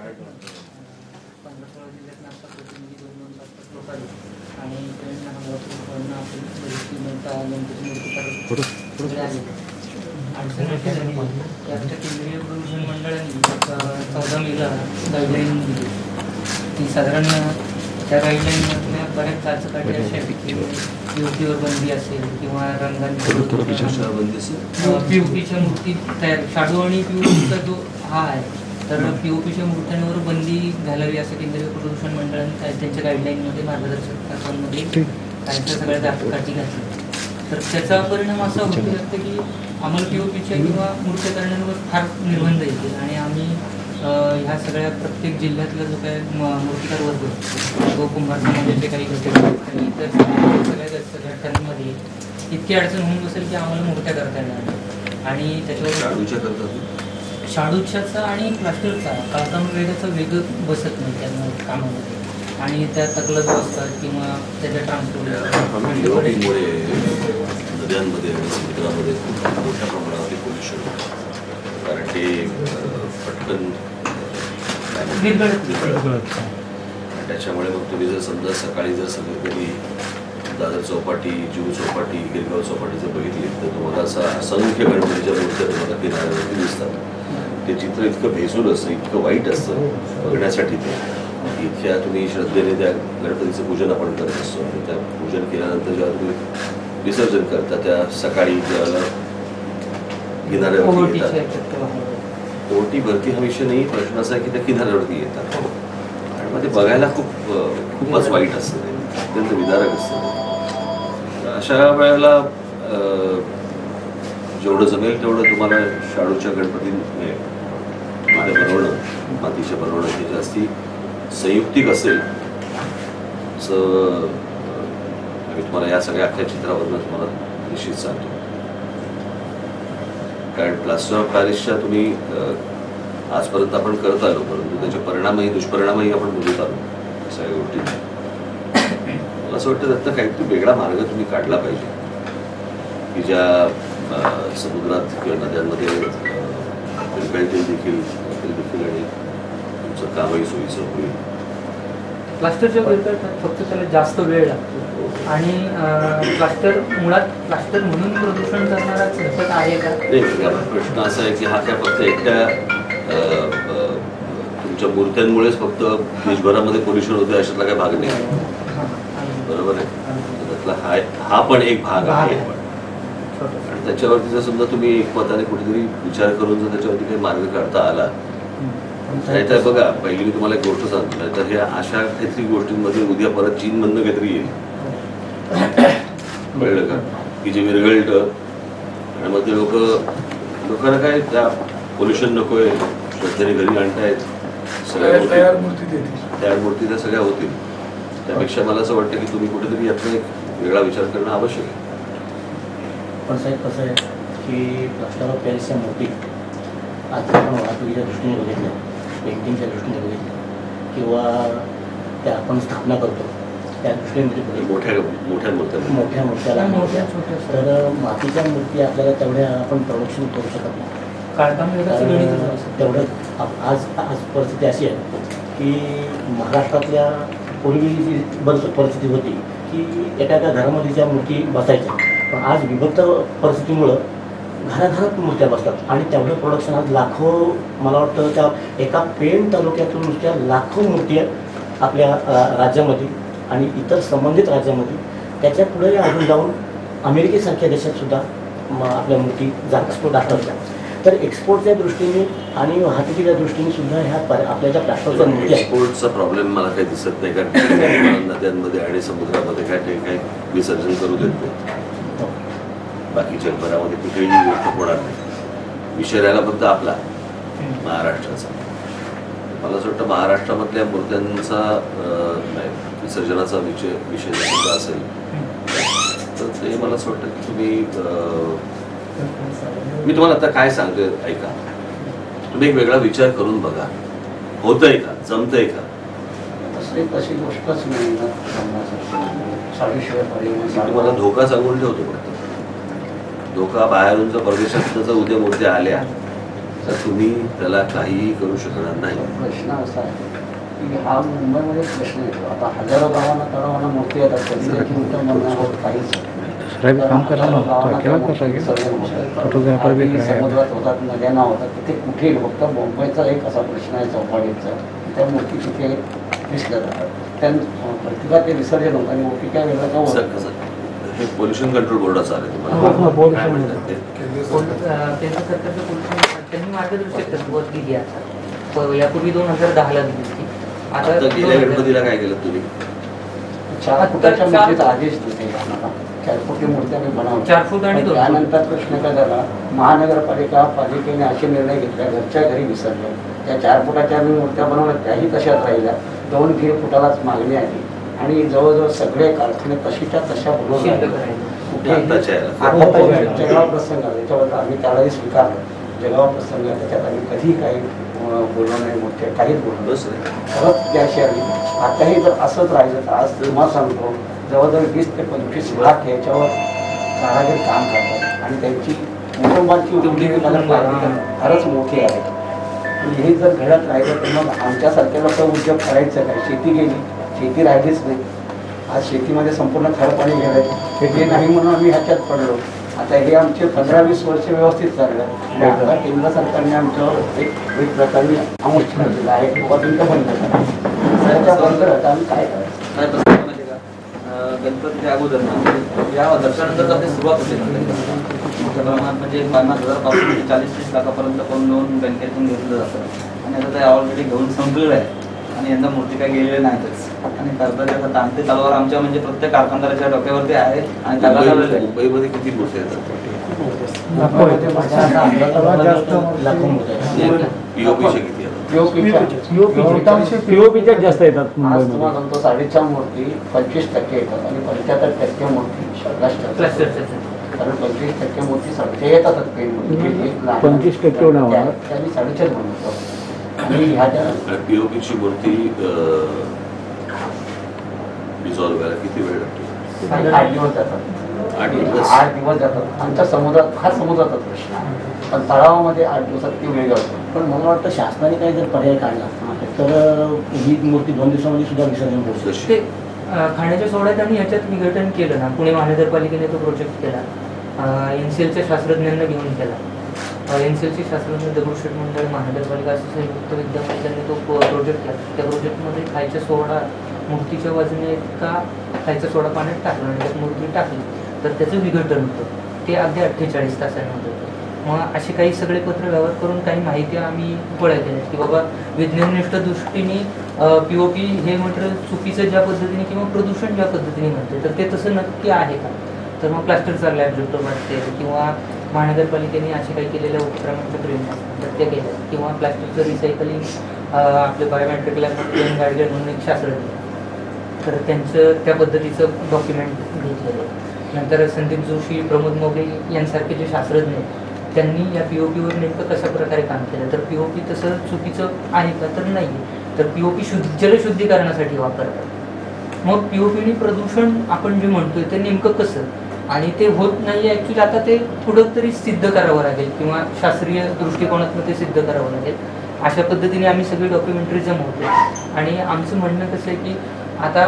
15-16 जिल्ह्यात आता प्रतिनिधी 2-2 तास लोक आले आणि त्यांना हंगापूरकडनं आपण गणपती मूर्ती काढून आले. अडचण अशी झाली की आमच्या केंद्रीय प्रदूषण मंडळाने 14 मेला गाईडलाईन दिली. ती साधारण त्या गाईडलाईनमधल्या बऱ्याच चाचकाठी अशा आहे की पीओपीवर बंदी असेल किंवा रंगांची पीओपीच्या मूर्ती तयार शाडू आणि पीओपीचा जो हा आहे तर पीओपीच्या मूर्त्यांवर बंदी घालावी असं केंद्रीय प्रदूषण मंडळाने त्यांच्या गाईडलाईनमध्ये मार्गदर्शकांमध्ये काहीच्या सगळ्या दाखकाठी घातली. तर त्याचा परिणाम असा होऊ शकतो की आम्हाला पीओपीच्या किंवा मूर्त्या करण्यावर फार निर्बंध येतील आणि आम्ही ह्या सगळ्या प्रत्येक जिल्ह्यातला जो काही मूर्तिकार वर्ग तो कुंभार समाजाचे काही घटक आणि इतर सगळ्या घटकांमध्ये इतकी अडचण होऊन बसेल की आम्हाला मूर्त्या करता येणार आणि त्याच्यावर शाडूच्याचा आणि प्लास्टरचा काळकामवेगाचा वेग बसत नाही त्या कामामध्ये आणि त्या तकला जो असतात किंवा त्याच्या ट्रान्सपोर्ट नद्यांमध्ये आणि समुद्रामध्ये खूप मोठ्या प्रमाणावर पोल्युशन होतं कारण ते पटकन त्याच्यामुळे मग तुम्ही जर समजा सकाळी जर सगळीकडे दादर चौपाटी जुहू चौपाटी गिरगाव चौपाटी जर बघितली तर तुम्हाला असं असंख्य गणपतीच्या मूर्त्या तुम्हाला किनाऱ्यावरती दिसतात. ते चित्र इतकं भेसून असतं इतकं वाईट असतं बघण्यासाठी ते इतक्या तुम्ही श्रद्धेने त्या गणपतीचं पूजन आपण करत असतो आणि त्या पूजन केल्यानंतर जेव्हा तुम्ही विसर्जन करता त्या सकाळी ज्यावेळेला किनाऱ्यावरती येतात ओटी भरती हा विषय नाही प्रश्न असा आहे की त्या किनाऱ्यावरती येतात आणि मग ते बघायला खूपच वाईट असतं ते अत्यंत विदारक असतं. अशा वेळेला जेवढं जमेल तेवढं तुम्हाला शाडूच्या गणपती बनवणं मातीच्या बनवणं हे जास्ती संयुक्तिक असेल असं आम्ही तुम्हाला या सगळ्या अख्ख्या चित्रावरनं तुम्हाला निश्चित सांगतो. कारण प्लास्टर ऑफ पॅरिसच्या तुम्ही आजपर्यंत आपण करत आलो परंतु त्याचे परिणामही दुष्परिणामही आपण बघत आलो सगळ्या गोष्टी. मला असं वाटतं त्यातनं काहीतरी वेगळा मार्ग तुम्ही काढला पाहिजे की ज्या समुद्रात किंवा नद्यांमध्ये विरघळतील देखील आणि तुमचं कामही सोयीचं होईल. प्लास्टरच्या विरघळतात फक्त त्याला जास्त वेळ लागतो आणि प्लास्टर मुळात प्लास्टर म्हणून प्रदूषण करणारा घटक आहे का? प्रश्न असा आहे की हा काय फक्त एकट्या तुमच्या मूर्त्यांमुळेच फक्त देशभरामध्ये पोल्युशन होते अशातला काही भाग नाही बरोबर आहे. त्यातला हा पण एक भाग आहे आणि त्याच्यावरती जर समजा तुम्ही एकमताने कुठेतरी विचार करून जर त्याच्यावरती काही मार्ग काढता आला तर बघा पहिली मी तुम्हाला एक गोष्ट सांगतो तर हे अशा काहीतरी गोष्टींमध्ये उद्या परत चीनमधनं काहीतरी येईल कळलं का की जे विरघळतं आणि मग ते लोकांना काय त्या पोल्युशन नकोय श्रद्धेने घरी आणतायत सगळ्या तयार मूर्ती त्या सगळ्या होतील. त्यापेक्षा मला असं वाटतं की तुम्ही कुठेतरी यातनं एक वेगळा विचार करणं आवश्यक आहे. पण साहेब कसं आहे की प्लास्टर ऑफ पॅरिसच्या मूर्ती आज आपण वाहतुकीच्या दृष्टीने बघितल्या पेंटिंगच्या दृष्टीने बघितल्या किंवा त्या आपण स्थापना करतो त्या दृष्टीने मोठ्या मूर्त्याला तर मातीच्या मूर्ती आपल्याला तेवढ्या आपण प्रोडक्शन करू शकत नाही. तेवढं आज परिस्थिती अशी आहे की महाराष्ट्रातल्या पूर्वी जी परिस्थिती होती की एखाद्या घरामध्ये ज्या मूर्ती बसायच्या पण आज विभक्त परिस्थितीमुळं घराघरात मूर्त्या बसतात आणि तेवढं प्रोडक्शन आज लाखो मला वाटतं त्या एका पेण तालुक्यातून नुसत्या लाखो मूर्ती आपल्या राज्यामध्ये आणि इतर संबंधित राज्यामध्ये त्याच्या पुढे अजून जाऊन अमेरिकेसारख्या देशात सुद्धा आपल्या मूर्ती एक्सपोर्ट दाखवल्या. तर एक्सपोर्टच्या दृष्टीने आणि वाहतुकीच्या दृष्टीने सुद्धा ह्या आपल्या ज्या प्लास्टरच्या मूर्ती एक्सपोर्टचा प्रॉब्लेम मला काही दिसत नाही कारण नद्यांमध्ये आणि समुद्रामध्ये काही विसर्जन करू देत नाही. बाकी जगभरामध्ये कुठेही गोष्ट होणार नाही. विषय राहिला फक्त आपला महाराष्ट्राचा. मला असं वाटतं महाराष्ट्रामधल्या मूर्त्यांचा विसर्जनाचा विषय सुद्धा असेल तर ते मला असं वाटतं की तुम्ही मी तुम्हाला आता काय सांगतोय ऐका तुम्ही एक वेगळा विचार करून बघा होतंय का जमतंय का. तशी गोष्टच नाही तुम्हाला धोका सांगून ठेवतो फक्त धोका बाहेरून जर परदेशात जर उद्या मूर्त्या आल्या तर तुम्ही त्याला काहीही करू शकणार नाही. प्रश्न असा आहे की हा मुंबईमध्ये प्रश्न येतो. आता हजारो गावांना तळावांना मूर्ती येतात, कधी त्याची उत्तम बनणार होत काहीच काम करायला नव्हतं केला फोटोग्राफर बी समुद्रात होतात, नद्यांना होतात, तिथे कुठे फक्त मुंबईचा एक असा प्रश्न आहे चौपाटीचा, त्या मूर्ती तिथे दिसल्या जातात. त्या प्रतिभा ते विसर्जन होतं आणि मूर्ती काय वेगळं का सर, होतं. कसं हे पोल्युशन कंट्रोल बोर्डाचं आलं तुम्हाला काय म्हणतात ते? केंद्र सरकारचं पोल्युशन त्यांनी मार्गदर्शक तत्त्व दिली आता. यापूर्वी 2010ला दिली होती. आता गेल्या गणपतीला काय केलं तुम्ही? 4 फुटाच्या मूर्तीचा आदेश देते आम्हाला. 4 फुटी मूर्त्या मी बनवल्या. 4 फूट आणि 2 फूट. त्यानंतर प्रश्न काय झाला, महानगरपालिका पालिकेने असे निर्णय घेतले, घरच्या घरी विसरले. त्या 4 फुटाच्या मी मूर्त्या बनवल्या, त्याही तशाच राहिल्या. 2-3 फुटालाच मागणी आली आणि जवळजवळ सगळे कारखाने तशीच्या तशा बनवून शिल्लक राहिले. राहिलं. आताच्या याला. आता जगाव प्रसंग आला, त्याच्याबद्दल आम्ही त्यालाही स्वीकारलं. जगाव प्रसंग आहे, त्याच्यात आम्ही कधी काही बोललो नाही, मोठे काहीच बोललो बस रे. परत त्याशी आली. आताही जर असंच राहिलं तर आज तुम्हाला सांगतो जवळजवळ 20 ते 25 लाख याच्यावर कारागीर काम करतात आणि त्यांची कुटुंबाची उद्योगपालिका फारच मोठी आहे. आणि हे जर घडत राहिलं तर मग आमच्यासारख्या लोक उद्योग करायचं काय? शेती गेली, शेती राहिलीच नाही. आज शेतीमध्ये संपूर्ण खरं पाणी गेलं, हे नाही म्हणून आम्ही ह्याच्यात पडलो. आता हे आमचे 15-20 वर्ष व्यवस्थित चाललं आणि आता केंद्र सरकारने आमच्यावर एक प्रकारे अंकुश केलेला आहे की बंद बंद करा. त्याच्या बंद आता आम्ही काय करायचं? काय प्रश्न आहे माहिती आहे का? गणपतीच्या अगोदर या दर्शनानंतर आपली सुरुवात होते मोठ्या प्रमाणात, म्हणजे 50,000 पासून ते 40-30 लाखापर्यंत करून बँकेतून घेतलं जातं. आणि आता ते ऑलरेडी घेऊन संपलेलं आहे आणि यंदा मूर्ती काय गेलेले नाहीतच. आणि कर्जाच्या तांत्रिक तलवार आमच्या म्हणजे प्रत्येक कारखानदाराच्या डोक्यावरती आहे आणि त्याला मुंबईमध्ये किती मूर्ती येतात? मुंबईमध्ये माझ्या आता अंदाजाप्रमाणे लाखो मूर्त्या आहेत. पीओपीचे किती येतात? पीओपीच्या जास्त येतात आज मुंबईमध्ये. तुम्हाला सांगतो 4.5 मूर्ती 25% येतात आणि 75% मूर्ती क्लस्टरचं. कारण 25% मूर्ती साडे येतातच पेन मूर्ती. 25% होणार. त्यांनी 4.5 बनवतो आणि ह्याच्या पीओपीची मूर्ती डिझॉल्व व्हायला किती वेळ लागतो? 8 दिवस जातात. 8 दिवस. 8 दिवस जातात. आमच्या समुद्रात हा समुद्राचा प्रश्न आहे, पण तळावामध्ये 8 दिवसात ती वेळ जातो. पण मला वाटतं शासनाने काही जर पर्याय काढला तर ही मूर्ती 2 दिवसामध्ये सुद्धा विसर्जन होऊ शकते. ते खाण्याच्या सोहळ्यात आणि याच्यात विघटन केलं ना. पुणे महानगरपालिकेने तो प्रोजेक्ट केला, एनसीएलच्या शास्त्रज्ञांना घेऊन केला. एनसीएलचे शास्त्रज्ञ दगडूशेठ मंडळ महानगरपालिका असं संयुक्त विद्यमाने त्यांनी तो प्रोजेक्ट केला. त्या प्रोजेक्टमध्ये खायचा सोहळा मूर्तीच्या बाजूने का खायचा सोडा पाण्यात टाकला आणि त्यात मूर्ती टाकली तर त्याचं विघटन होतं. ते अगदी 48 तासांमध्ये होतं. मग असे काही सगळे पत्र व्यवहार करून काही माहिती आम्ही गोळा केल्या की बाबा विज्ञाननिष्ठ दृष्टीने पीओपी हे मटेरियल चुकीचं ज्या पद्धतीने किंवा प्रदूषण ज्या पद्धतीने म्हणते तर ते तसं नक्की आहे का? तर मग प्लास्टरचा लॅब जो वाटते किंवा महानगरपालिकेने असे काही केलेल्या उपक्रमांच्या प्रयत्न असतात तर ते केल्या किंवा प्लास्टिकचं रिसायकलिंग आपले बायोमेट्रिक लॅबमध्ये गाईडलाईन म्हणून एक शास्त्रज्ञ तर त्यांचं त्या पद्धतीचं डॉक्युमेंट घेतलेलं आहे. नंतर संदीप जोशी, प्रमोद मोघे यांसारखे जे शास्त्रज्ञ त्यांनी या पीओपीवर नेमकं कशा प्रकारे काम केलं तर पीओपी तसं चुकीचं आहे का तर नाही. तर पीओपी जलशुद्धीकरणासाठी वापरतात. मग पीओपीने प्रदूषण आपण जे म्हणतोय ते नेमकं कसं आणि ते होत नाही ॲक्च्युली आता ते पुढं तरी सिद्ध करावं लागेल किंवा शास्त्रीय दृष्टिकोनातून ते सिद्ध करावं लागेल. अशा पद्धतीने आम्ही सगळी डॉक्युमेंटरी जमवतो आणि आमचं म्हणणं कसं आहे की आता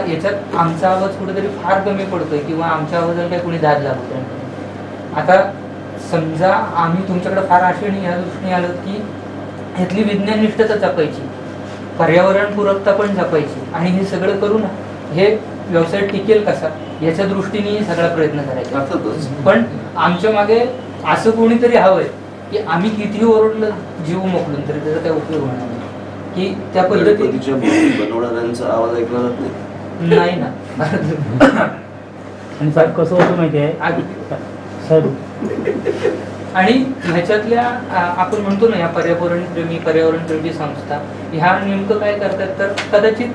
याच्यात आमचा आवाज कुठेतरी फार कमी पडतोय किंवा आमच्या आवाजाला काही कोणी दाद लागत नाही. आता समजा आम्ही तुमच्याकडे फार आशेने या दृष्टीने आलो की ह्यातली विज्ञाननिष्ठता जपायची, पर्यावरणपूरकता पण जपायची आणि हे सगळं करू ना हे व्यवसाय टिकेल कसा याच्या दृष्टीने सगळा प्रयत्न करायचा. पण आमच्या मागे असं कोणीतरी हवंय की आम्ही कितीही ओरडलं जीव मोकलून तरी त्याचा काही उपयोग होणार नाही की त्या पद्धतीच्या बनवणाऱ्यांचा आवाज ऐकला जात नाही ना. आणि साहेब कसं होतं माहिती आहे साहेब आणि ह्याच्यातल्या आपण म्हणतो ना या पर्यावरणप्रेमी संस्था ह्या नेमकं काय करतात तर कदाचित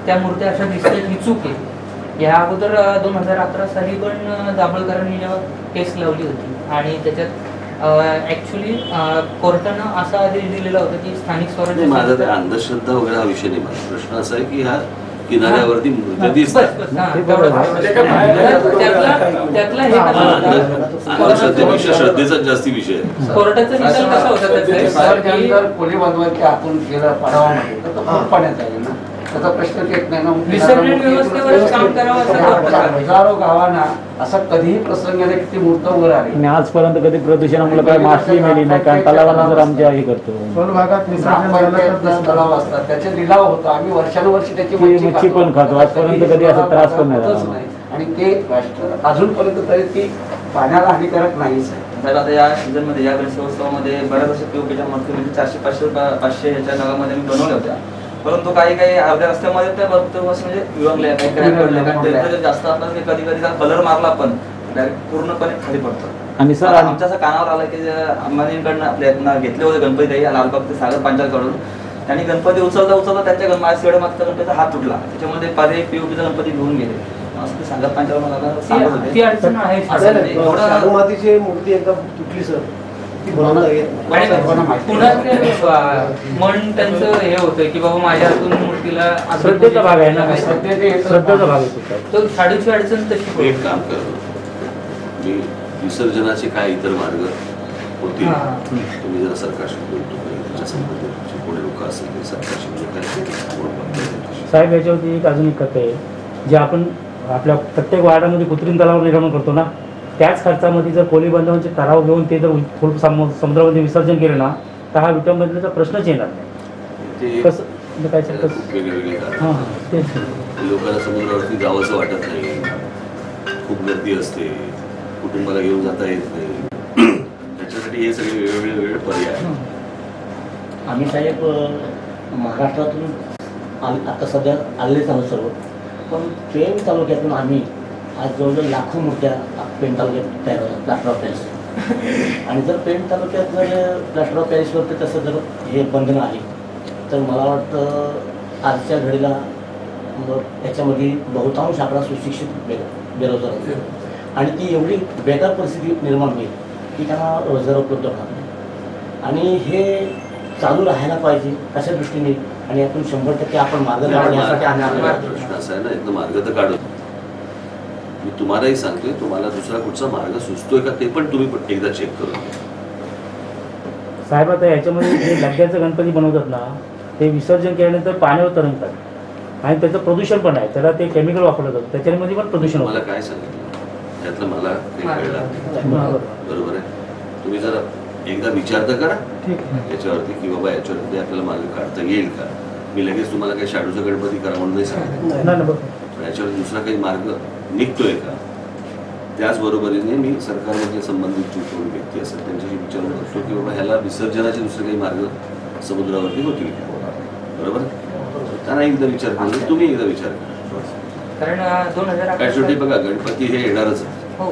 त्या मूर्त्या अशा दिसतात ही चूक आहे. या अगोदर 2011 साली पण दाभोळकरांनी जेव्हा केस लावली होती आणि त्याच्यात ऍक्च्युली कोर्टानं असा आदेश दिलेला होता की स्थानिक माझा स्वराज्य अंधश्रद्धा वगैरे हा विषय नाही. माझा प्रश्न असा आहे की ह्या किनाऱ्यावरती नदीच बस बस हा, त्यातला हे कसा होता? अंधश्रद्धेपेक्षा श्रद्धेचाच जास्ती विषय आहे. कोर्टाचा निकाल कसा होता त्याचा की त्यानंतर कोली बांधवांची आतून केलं पाडावामध्ये तर तो खूप पाण्यात आहे ना, त्याचा प्रश्न येत नाही ना. विसर्जन व्यवस्थेवरच काम करावं असं वाटतं. हजारो गावांना असा कधीही प्रसंग आला की ती मूर्त वर आली. आणि आजपर्यंत कधी प्रदूषणामुळे काय मासली मिळाली नाही, कारण तलावांना जर आमच्या हे करतो ग्रामपंचायत तलाव असतात त्याचे लिलाव होतो. आम्ही वर्षानुवर्षी त्याची मच्छी पण खातो. आजपर्यंत कधी असा त्रास पण नाही होतच झाला. नाही. आणि ते अजूनपर्यंत तरी ती पाण्याला हानिकारक नाहीच आहे. साहेब आता या सीझनमध्ये या गणेशोत्सवामध्ये बऱ्याच अशा पीओपीच्या मूर्ती म्हणजे 400-500 ह्याच्या नावामध्ये मी बनवल्या होत्या, परंतु काही अर्ध्या रस्त्यामध्ये त्या भरपूर म्हणजे विभागल्या काही क्रॅक पडल्या, कारण टेम्परेचर जास्त असलं की कधी कधी कलर मारला पण डायरेक्ट पूर्णपणे खाली पडतो. आणि सर आता आमच्या असं कानावर आलं की अंबानीकडनं आपल्या घेतले होते गणपती ताई लालबाग ते सागर पांचालकडून, त्यांनी गणपती उचलता त्यांच्या माझ्या मागचा गणपतीचा हात तुटला, त्याच्यामध्ये पर्यायी पीओपीचा गणपती घेऊन गेले. असं ते सागर पांचाल मला सांगत होते. ती अडचण आहे. एवढं मातीची मूर्ती एकदा तुटली सर, ती बनवता येत नाही. आणि पुन्हा ते मन त्यांचं हे होतं की बाबा माझ्या हातून मूर्तीला श्रद्धेचा भाग आहे ना, सध्याचे श्रद्धेचा भाग आहे तो. तो शाडूची अडचण तशी एक काम करतो मी, विसर्जनाचे काय इतर मार्ग होतील हा. तुम्ही जरा सरकारशी बोलतो त्याच्या संबंधित कोणी लोक असेल ते सरकारशी बोलतो. साहेब याच्यावरती एक अजून एक कथा आहे, जे आपण आपल्या प्रत्येक वार्डामध्ये कृत्रिम तलाव निर्माण करतो ना, त्याच खर्चामध्ये जर कोळी बांधवांचे तलाव घेऊन ते जर खोल समुद्रामध्ये विसर्जन केलं ना, तर हा विटंबनेचा प्रश्नच येणार नाही. ते कसं म्हणजे काय सर कसं? वेगवेगळे हां तेच. लोकांना समुद्रावरती जावंसं वाटत नाही, खूप गर्दी असते, कुटुंबाला घेऊन जाता येत नाही, त्याच्यासाठी हे सगळे वेगवेगळे पर्याय आहेत. आम्ही साहेब महाराष्ट्रातून आता सध्या आलेलेच आहोत सर्व, पण पेण तालुक्यातून आम्ही आज जवळजवळ लाखो मूर्त्या पेण तालुक्यात तयार होतात प्लास्टर ऑफ पॅरिस. आणि जर पेण तालुक्यात जर प्लास्टर ऑफ पॅरिसवरती तसं जर हे बंधनं आली तर मला वाटतं आजच्या घडीला त्याच्यामध्ये बहुतांश आपला सुशिक्षित बेरोजगार होतो आणि ती एवढी बेकार परिस्थिती निर्माण होईल की त्यांना रोजगार उपलब्ध होणार नाही. आणि हे चालू राहायला पाहिजे अशा दृष्टीने, आणि यातून 100% आपण मार्ग काढण्यासाठी प्रश्न असा आहे ना, एकदम मार्ग तर काढतो मी, तुम्हालाही सांगतोय, तुम्हाला दुसरा कुठचा मार्ग सुचतोय का ते पण तुम्ही एकदा चेक करून घ्या. साहेब आता याच्यामध्ये जे लगद्याचं गणपती बनवतात ना, ते विसर्जन केल्यानंतर पाण्यावर तरंगतात आणि त्याचं प्रदूषण पण आहे, त्याला ते केमिकल वापरलं जातं, त्याच्यामध्ये पण प्रदूषण मला होतं. काय सांगितलं त्यातलं मला काही कळलं नाही. बरोबर आहे, तुम्ही जरा एकदा विचार तर करा याच्यावरती की बाबा याच्यावरती आपल्याला मार्ग काढता येईल का. मी लगेच तुम्हाला काही शाडूचा गणपती करा म्हणून नाही सांगितलं, नाही ना, पण याच्यावर दुसरा काही मार्ग निघतोय का. त्याचबरोबरीने मी सरकारमधले संबंधित जो कोणी व्यक्ती असेल त्यांच्याशी विचारून बघतो की बाबा ह्याला विसर्जनाचे दुसरे काही मार्ग समुद्रावरती होतील का. बरोबर, त्यांना एकदा विचार करा, तुम्ही एकदा विचार करा. कारण 2011 काय शेवटी बघा गणपती हे येणारच आहे. हो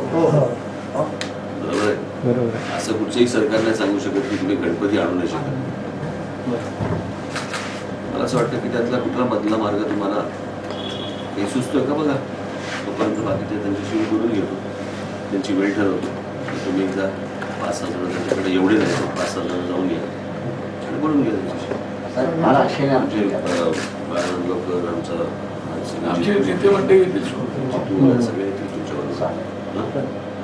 बरोबर आहे, बरोबर आहे. असं कुठच्याही सरकार नाही सांगू शकत की तुम्ही गणपती आणू नाही शकत. मला असं वाटतं की त्यातला कुठला मधला मार्ग तुम्हाला काही सुचतोय का बघा. तोपर्यंत बाकीचे त्यांच्याशी बोलून घेतो, त्यांची वेळ ठरवतो. तुम्ही एकदा 5-6 जण त्यांच्याकडे एवढे नाही, 5-6 जण जाऊन घ्या आणि बोलून घ्या त्यांच्याशी. मला आशेने आमचे आमचे बाळानंद लोकर, आमचा आमचे नेते मंडळी येतील सगळे येतील तुमच्यावर.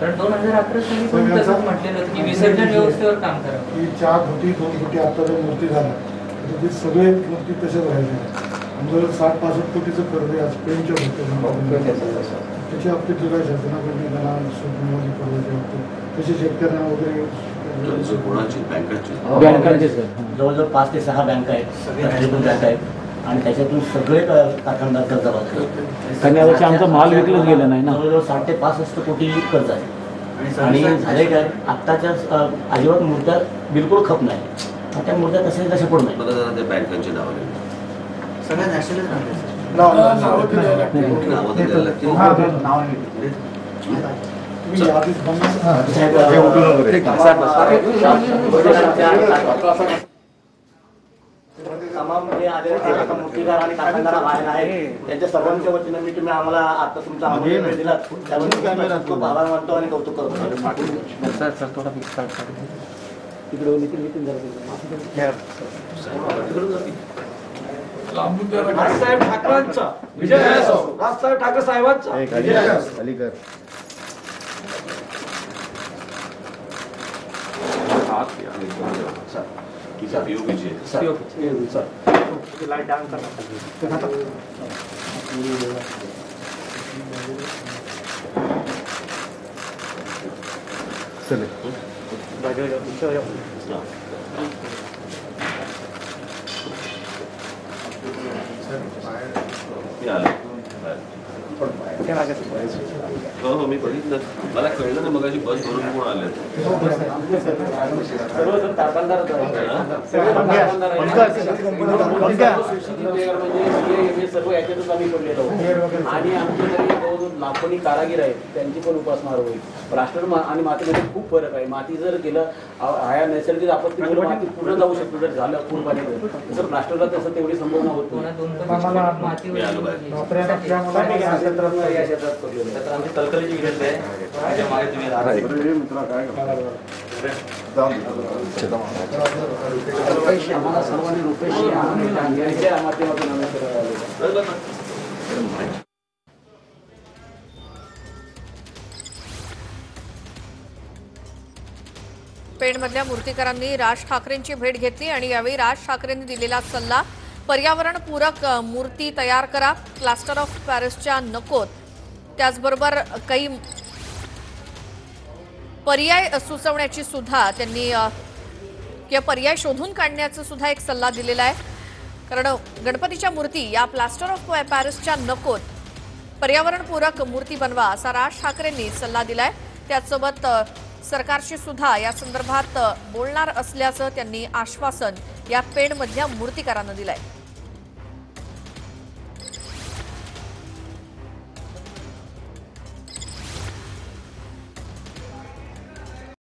कारण 2011 साली पण तसंच म्हटलेलं होतं की विसर्जन व्यवस्थेवर काम करावं. ही 4 कोटी 2 कोटी आता जर मूर्ती झाल्या तर ते सगळे मूर्ती तशाच राहिले. आमच्याकडे 60-65 कोटीचं कर्ज आहे आज पेनच्या त्याची बाबतीत काय शासनाकडे त्यांना सुविधा करण्याची बाबतीत तसे शेतकऱ्यांना वगैरे कोणाची बँकाची बँकांचे सर. जवळजवळ 5 ते 6 बँका आहेत, राष्ट्रीयकृत बँका आहेत, आणि त्याच्यातून सगळे कारखानदार कर्जबाजारी आहेत. आणि यावर्षी आमचा माल विकलाच गेला नाही ना. जवळजवळ 60 ते 65 कोटी कर्ज आहे. आणि झाले काय आत्ताच्या अजिबात मूर्त्या बिलकुल खप नाही, त्या मूर्त्या तशा पडू नाही. मला जरा त्या बँकांची नावं लिहिली. सगळ्या नॅशनलच राहते. नावं तर द्यायला लागतील. नावं तर द्यायला लागतील. तुम्ही यादीत बनवा. तमाम जे आलेले जे मूर्तिकार आणि कारखानदार बाहेर आहेत त्यांच्या सर्वांच्या वतीनं मी तुम्ही आम्हाला आता तुमचा आम्हाला वेळ दिला त्याबद्दल आम्ही खूप आभार मानतो आणि कौतुक करतो. तिकडे नितीन जरा राजसाहेब ठाकरेंचा विजय असो, राजसाहेब ठाकरे साहेबांचा विजय असो. हो मी बघितलं, मला कळलं ना मगाशी बस भरून कोण आले. सर्वजण कारखानदार सर्व याच्यातच आम्ही पडलेलो आहोत. आणि आमचे जवळजवळ लाखोनी कारागीर आहेत, त्यांची पण उपासमार होईल. प्लास्टर आणि मातीमध्ये खूप फरक आहे. माती जर गेलं ह्या नैसर्गिक आपत्ती माती पुढे जाऊ शकतो जर झालं पूर पाणी, तसं प्लास्टरला तसं तेवढी संभावना होत नाही. या क्षेत्रात पडलेलं तर आमची कलकलीची विनंती आहे, त्याच्या मागे तुम्ही राहा. आम्हाला सर्वांनी रुपयाशी या माध्यमातून आम्ही करायला आलो. पेणमधल्या मूर्तीकारांनी राज ठाकरेंची भेट घेतली आणि यावेळी राज ठाकरेंनी दिलेला सल्ला, पर्यावरणपूरक मूर्ती तयार करा, प्लास्टर ऑफ पॅरिसच्या नकोत. त्याचबरोबर काही पर्याय सुचवण्याची सुद्धा त्यांनी किंवा पर्याय शोधून काढण्याचा सुद्धा एक सल्ला दिलेला आहे. कारण गणपतीच्या मूर्ती या प्लास्टर ऑफ पॅरिसच्या नकोत, पर्यावरणपूरक मूर्ती बनवा असा राज ठाकरेंनी सल्ला दिलाय. त्याचसोबत सरकारशी सुद्धा या संदर्भात बोलणार असल्याचं त्यांनी आश्वासन या पेणमधल्या मूर्तिकारांना दिलंय.